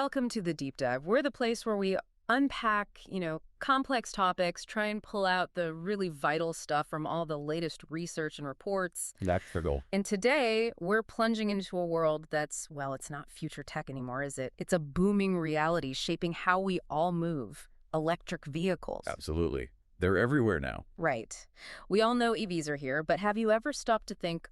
Welcome to the Deep Dive. We're the place where we unpack, complex topics, try and pull out the really vital stuff from all the latest research and reports. That's the goal. And today, we're plunging into a world that's, well, it's not future tech anymore, is it? It's a booming reality shaping how we all move. Electric vehicles. Absolutely. They're everywhere now. Right. We all know EVs are here, but have you ever stopped to think,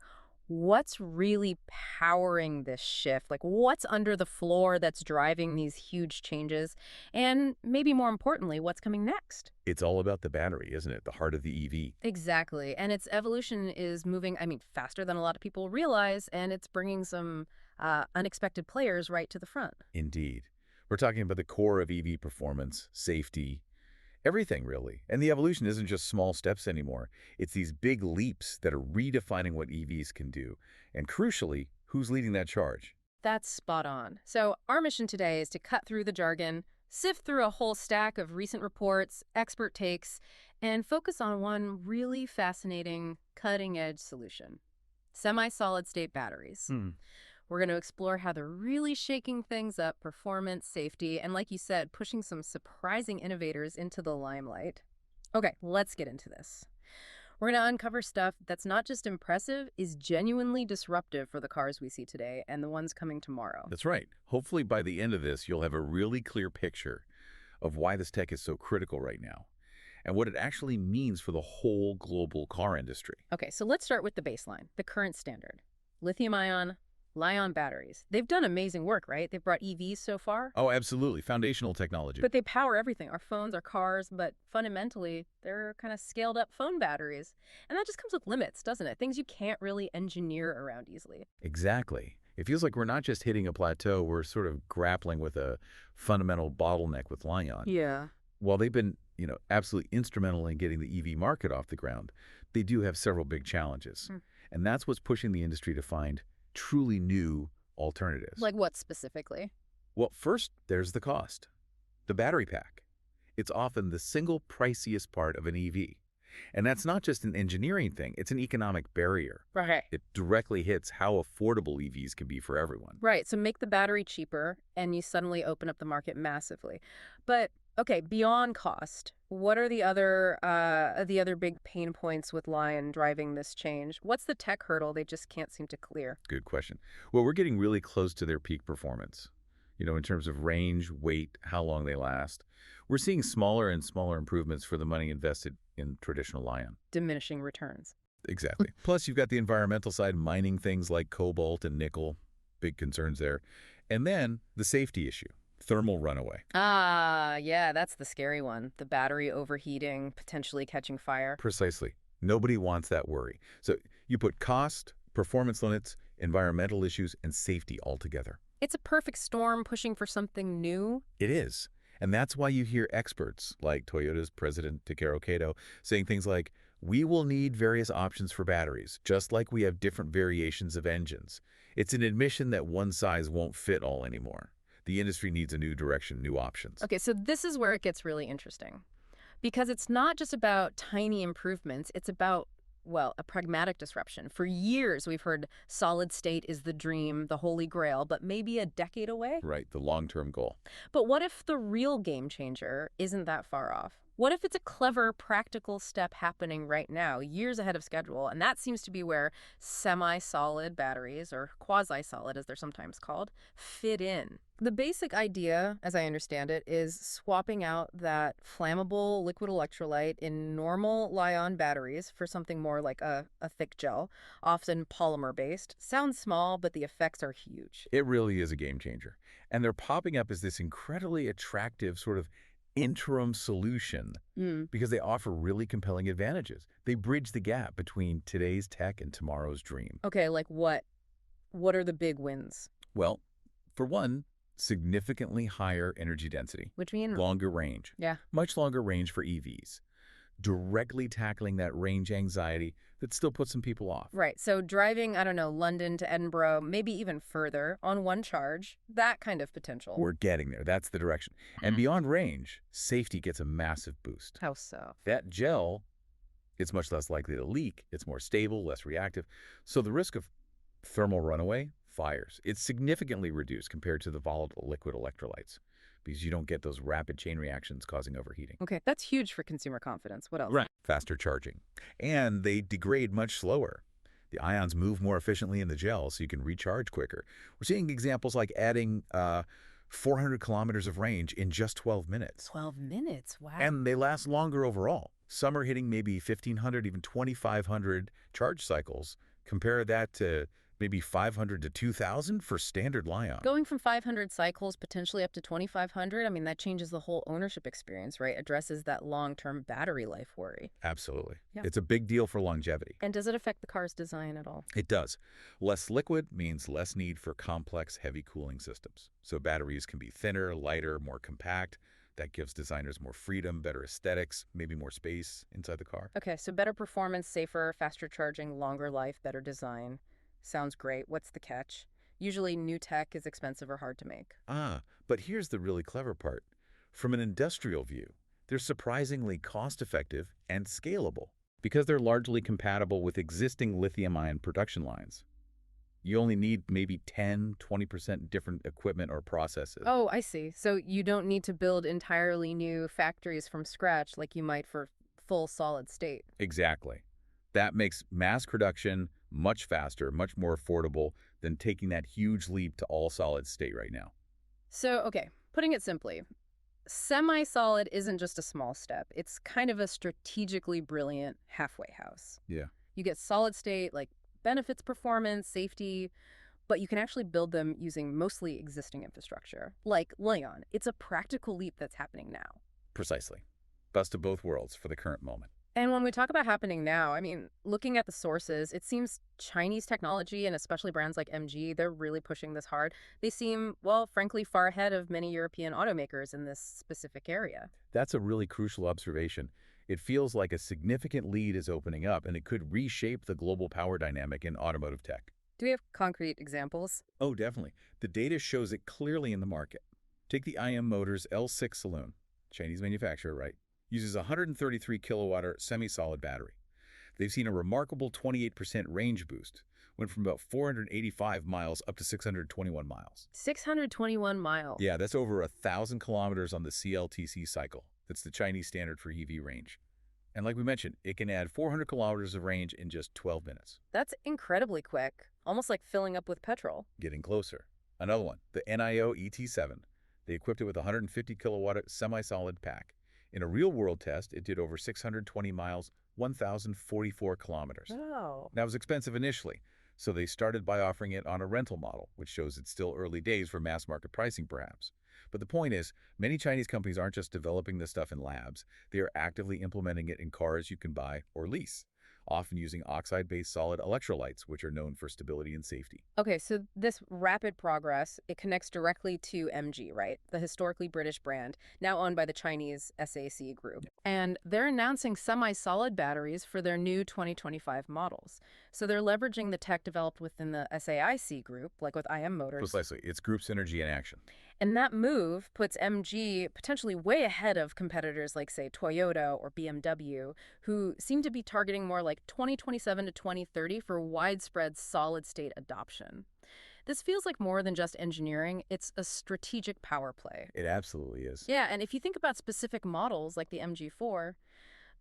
what's really powering this shift? Like, what's under the floor that's driving these huge changes? And maybe more importantly, what's coming next? It's all about the battery, isn't it? The heart of the EV. Exactly. And its evolution is moving, faster than a lot of people realize, and it's bringing some unexpected players right to the front. Indeed. We're talking about the core of EV performance, safety, everything really. And the evolution isn't just small steps anymore. It's these big leaps that are redefining what EVs can do. And crucially, who's leading that charge? That's spot on. So our mission today is to cut through the jargon, sift through a whole stack of recent reports, expert takes, and focus on one really fascinating, cutting-edge solution: semi-solid-state batteries. We're going to explore how they're really shaking things up, performance, safety, and like you said, pushing some surprising innovators into the limelight. Okay, let's get into this. We're going to uncover stuff that's not just impressive, is genuinely disruptive for the cars we see today and the ones coming tomorrow. That's right. Hopefully by the end of this, you'll have a really clear picture of why this tech is so critical right now and what it actually means for the whole global car industry. Okay, so let's start with the baseline, the current standard. Lithium-ion, Li-ion batteries. They've done amazing work, right? They've brought EVs so far. Oh, absolutely. Foundational technology. But they power everything, our phones, our cars, but fundamentally, they're kind of scaled up phone batteries. And that just comes with limits, doesn't it? Things you can't really engineer around easily. Exactly. It feels like we're not just hitting a plateau, we're sort of grappling with a fundamental bottleneck with Li-ion. Yeah. While they've been, absolutely instrumental in getting the EV market off the ground, they do have several big challenges. And that's what's pushing the industry to find truly new alternatives. Like what specifically? Well, first, there's the cost. The battery pack. It's often the single priciest part of an EV. And that's not just an engineering thing, it's an economic barrier. Right. It directly hits how affordable EVs can be for everyone. Right, so make the battery cheaper, and you suddenly open up the market massively. But, okay, beyond cost, what are the other big pain points with Li-ion driving this change? What's the tech hurdle they just can't seem to clear? Good question. Well, we're getting really close to their peak performance, in terms of range, weight, how long they last. We're seeing smaller and smaller improvements for the money invested in traditional Li-ion. Diminishing returns. Exactly. Plus, you've got the environmental side, mining things like cobalt and nickel, big concerns there. And then the safety issue. Thermal runaway. Ah, yeah, that's the scary one. The battery overheating, potentially catching fire. Precisely. Nobody wants that worry. So you put cost, performance limits, environmental issues, and safety all together. It's a perfect storm pushing for something new. It is. And that's why you hear experts like Toyota's president Takeru Kato saying things like, we will need various options for batteries, just like we have different variations of engines. It's an admission that one size won't fit all anymore. The industry needs a new direction, new options. Okay, so this is where it gets really interesting. Because it's not just about tiny improvements, it's about, well, a pragmatic disruption. For years, we've heard solid state is the dream, the holy grail, but maybe a decade away? Right, the long-term goal. But what if the real game changer isn't that far off? What if it's a clever, practical step happening right now, years ahead of schedule? And that seems to be where semi-solid batteries, or quasi-solid as they're sometimes called, fit in. The basic idea, as I understand it, is swapping out that flammable liquid electrolyte in normal Li-ion batteries for something more like a thick gel, often polymer-based. Sounds small, but the effects are huge. It really is a game changer. And they're popping up as this incredibly attractive sort of interim solution because they offer really compelling advantages. They bridge the gap between today's tech and tomorrow's dream. Okay, like what? What are the big wins? Well, for one, significantly higher energy density. Which mean? Longer range. Yeah. Much longer range for EVs. Directly tackling that range anxiety that still puts some people off. Right. So driving, I don't know, London to Edinburgh, maybe even further on one charge, that kind of potential. We're getting there. That's the direction. And beyond range, safety gets a massive boost. How so? That gel, it's much less likely to leak. It's more stable, less reactive. So the risk of thermal runaway fires. It's significantly reduced compared to the volatile liquid electrolytes because you don't get those rapid chain reactions causing overheating. Okay, that's huge for consumer confidence. What else? Right. Faster charging. And they degrade much slower. The ions move more efficiently in the gel so you can recharge quicker. We're seeing examples like adding 400 kilometers of range in just 12 minutes. 12 minutes. Wow. And they last longer overall. Some are hitting maybe 1,500, even 2,500 charge cycles. Compare that to maybe 500 to 2,000 for standard Li-ion. Going from 500 cycles potentially up to 2,500, I mean, that changes the whole ownership experience, right? Addresses that long-term battery life worry. Absolutely. Yeah. It's a big deal for longevity. And does it affect the car's design at all? It does. Less liquid means less need for complex, heavy cooling systems. So batteries can be thinner, lighter, more compact. That gives designers more freedom, better aesthetics, maybe more space inside the car. Okay, so better performance, safer, faster charging, longer life, better design. Sounds great. What's the catch? Usually new tech is expensive or hard to make. But here's the really clever part. From an industrial view, they're surprisingly cost-effective and scalable because they're largely compatible with existing lithium-ion production lines. You only need maybe 10, 20% different equipment or processes. Oh, I see. So you don't need to build entirely new factories from scratch like you might for full solid state. Exactly. That makes mass production much faster, much more affordable than taking that huge leap to all solid state right now. So, okay, putting it simply, semi-solid isn't just a small step. It's kind of a strategically brilliant halfway house. Yeah. You get solid state, like benefits, performance, safety, but you can actually build them using mostly existing infrastructure, like Leon. It's a practical leap that's happening now. Precisely. Best of both worlds for the current moment. And when we talk about happening now, I mean, looking at the sources, it seems Chinese technology and especially brands like MG, they're really pushing this hard. They seem, well, frankly, far ahead of many European automakers in this specific area. That's a really crucial observation. It feels like a significant lead is opening up, and it could reshape the global power dynamic in automotive tech. Do we have concrete examples? Oh, definitely. The data shows it clearly in the market. Take the IM Motors L6 Saloon, Chinese manufacturer, right? Uses a 133 kilowatt semi-solid battery. They've seen a remarkable 28% range boost, went from about 485 miles up to 621 miles. 621 miles. Yeah, that's over 1,000 kilometers on the CLTC cycle. That's the Chinese standard for EV range. And like we mentioned, it can add 400 kilometers of range in just 12 minutes. That's incredibly quick, almost like filling up with petrol. Getting closer. Another one, the NIO ET7. They equipped it with a 150 kilowatt semi-solid pack. In a real-world test, it did over 620 miles, 1,044 kilometers. Oh. That was expensive initially, so they started by offering it on a rental model, which shows it's still early days for mass market pricing perhaps. But the point is, many Chinese companies aren't just developing this stuff in labs, they are actively implementing it in cars you can buy or lease, often using oxide-based solid electrolytes, which are known for stability and safety. Okay, so this rapid progress, it connects directly to MG, right? The historically British brand, now owned by the Chinese SAC group. And they're announcing semi-solid batteries for their new 2025 models. So they're leveraging the tech developed within the SAIC group, like with IM Motors. Precisely. It's group synergy in action. And that move puts MG potentially way ahead of competitors like, say, Toyota or BMW, who seem to be targeting more like 2027 to 2030 for widespread solid-state adoption. This feels like more than just engineering. It's a strategic power play. It absolutely is. Yeah, and if you think about specific models like the MG4,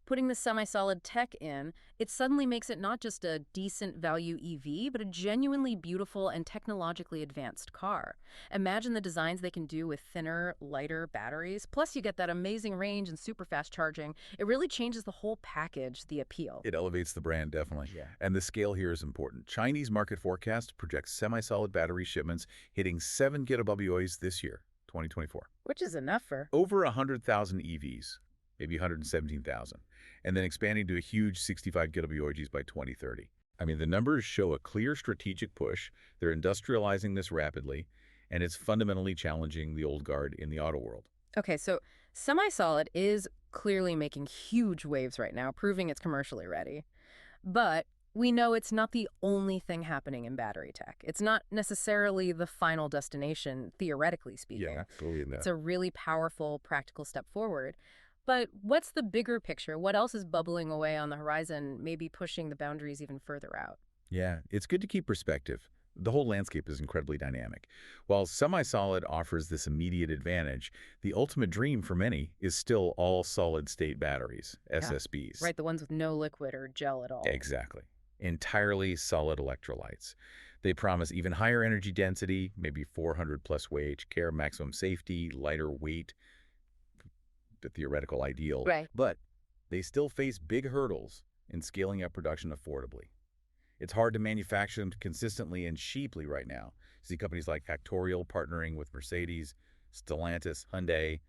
putting the semi-solid tech in, it suddenly makes it not just a decent value EV, but a genuinely beautiful and technologically advanced car. Imagine the designs they can do with thinner, lighter batteries. Plus, you get that amazing range and super fast charging. It really changes the whole package, the appeal. It elevates the brand, definitely. Yeah. And the scale here is important. Chinese market forecast projects semi-solid battery shipments hitting 7 gigawatts this year, 2024. Which is enough for Over 100,000 EVs, maybe 117,000, and then expanding to a huge 65 gigawatts by 2030. I mean, the numbers show a clear strategic push. They're industrializing this rapidly, and it's fundamentally challenging the old guard in the auto world. Okay, so semi-solid is clearly making huge waves right now, proving it's commercially ready. But we know it's not the only thing happening in battery tech. It's not necessarily the final destination, theoretically speaking. absolutely not. It's a really powerful, practical step forward. But what's the bigger picture? What else is bubbling away on the horizon, maybe pushing the boundaries even further out? Yeah, it's good to keep perspective. The whole landscape is incredibly dynamic. While semi-solid offers this immediate advantage, the ultimate dream for many is still all solid-state batteries, Yeah. SSBs. Right, the ones with no liquid or gel at all. Exactly. Entirely solid electrolytes. They promise even higher energy density, maybe 400 plus Wh/care, maximum safety, lighter weight, the theoretical ideal, Right. but they still face big hurdles in scaling up production affordably. It's hard to manufacture them consistently and cheaply right now. You see companies like Factorial partnering with Mercedes, Stellantis, Hyundai.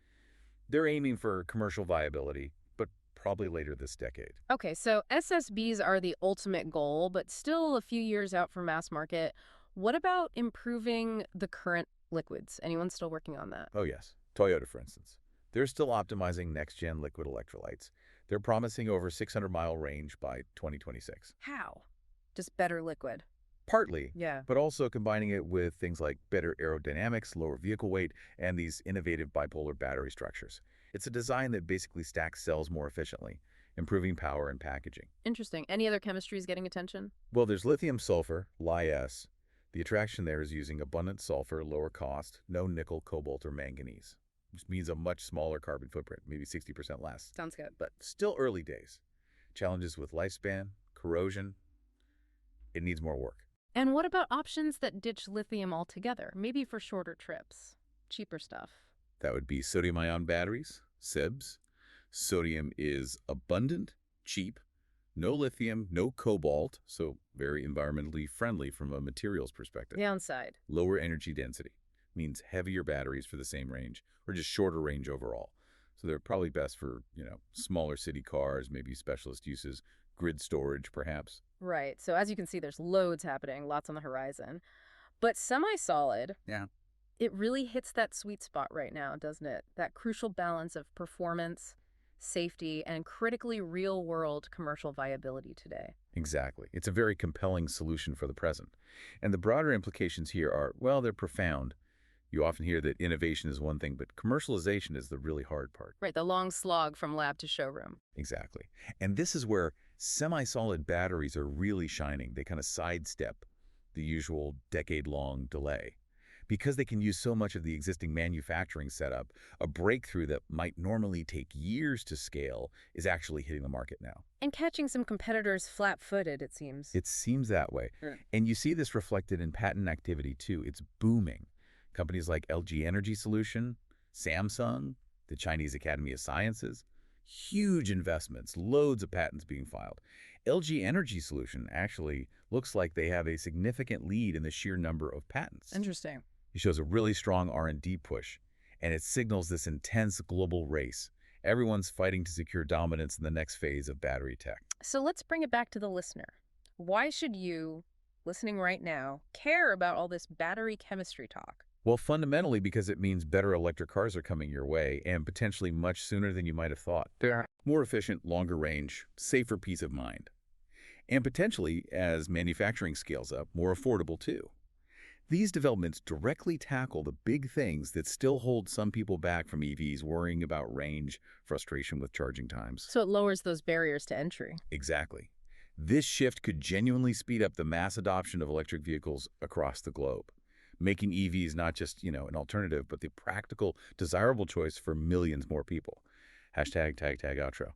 They're aiming for commercial viability, but probably later this decade. Okay, so SSBs are the ultimate goal, but still a few years out for mass market. What about improving the current liquids? Anyone still working on that? Oh yes, Toyota, for instance. They're still optimizing next-gen liquid electrolytes. They're promising over 600-mile range by 2026. How? Just better liquid. Partly, Yeah. but also combining it with things like better aerodynamics, lower vehicle weight, and these innovative bipolar battery structures. It's a design that basically stacks cells more efficiently, improving power and packaging. Interesting. Any other chemistries getting attention? Well, there's lithium-sulfur, Li-S. The attraction there is using abundant sulfur, lower cost, no nickel, cobalt, or manganese, which means a much smaller carbon footprint, maybe 60% less. Sounds good. But still early days. Challenges with lifespan, corrosion. It needs more work. And what about options that ditch lithium altogether? Maybe for shorter trips. Cheaper stuff. That would be sodium-ion batteries, SIBs. Sodium is abundant, cheap, no lithium, no cobalt, so very environmentally friendly from a materials perspective. Downside. Lower energy density means heavier batteries for the same range, or just shorter range overall. So they're probably best for, smaller city cars, maybe specialist uses, grid storage perhaps. Right. So as you can see, there's loads happening, lots on the horizon. But semi-solid, Yeah. it really hits that sweet spot right now, doesn't it? That crucial balance of performance, safety, and critically real-world commercial viability today. Exactly. It's a very compelling solution for the present. And the broader implications here are, well, they're profound. You often hear that innovation is one thing, but commercialization is the really hard part. Right, the long slog from lab to showroom. Exactly. And this is where semi-solid batteries are really shining. They kind of sidestep the usual decade-long delay. Because they can use so much of the existing manufacturing setup, a breakthrough that might normally take years to scale is actually hitting the market now. And catching some competitors flat-footed, it seems. It seems that way. Yeah. And you see this reflected in patent activity too. It's booming. Companies like LG Energy Solution, Samsung, the Chinese Academy of Sciences, huge investments, loads of patents being filed. LG Energy Solution actually looks like they have a significant lead in the sheer number of patents. Interesting. It shows a really strong R&D push, and it signals this intense global race. Everyone's fighting to secure dominance in the next phase of battery tech. So let's bring it back to the listener. Why should you, listening right now, care about all this battery chemistry talk? Well, fundamentally because it means better electric cars are coming your way, and potentially much sooner than you might have thought. Yeah. More efficient, longer range, safer peace of mind. And potentially, as manufacturing scales up, more affordable too. These developments directly tackle the big things that still hold some people back from EVs, worrying about range, frustration with charging times. So it lowers those barriers to entry. Exactly. This shift could genuinely speed up the mass adoption of electric vehicles across the globe, making EVs not just, an alternative, but the practical, desirable choice for millions more people. Hashtag tag outro.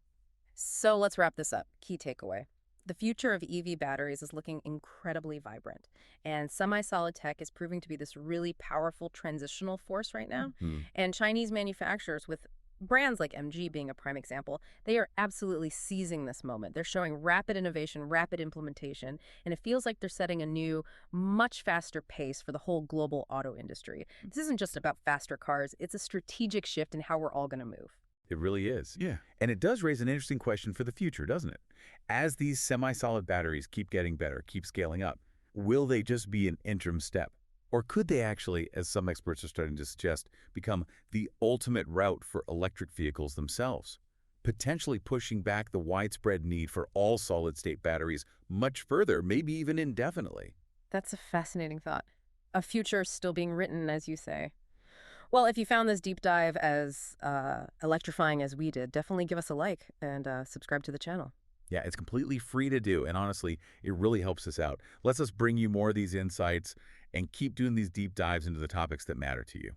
So let's wrap this up. Key takeaway. The future of EV batteries is looking incredibly vibrant, and semi-solid tech is proving to be this really powerful transitional force right now. And Chinese manufacturers, with brands like MG being a prime example, they are absolutely seizing this moment. They're showing rapid innovation, rapid implementation, and it feels like they're setting a new, much faster pace for the whole global auto industry. This isn't just about faster cars, it's a strategic shift in how we're all going to move. It really is. Yeah. And it does raise an interesting question for the future, doesn't it? As these semi-solid batteries keep getting better, keep scaling up, will they just be an interim step? Or could they actually, as some experts are starting to suggest, become the ultimate route for electric vehicles themselves, potentially pushing back the widespread need for all solid-state batteries much further, maybe even indefinitely? That's a fascinating thought. A future still being written, as you say. Well, if you found this deep dive as electrifying as we did, definitely give us a like and subscribe to the channel. Yeah, it's completely free to do, and honestly, it really helps us out. Lets us bring you more of these insights and keep doing these deep dives into the topics that matter to you.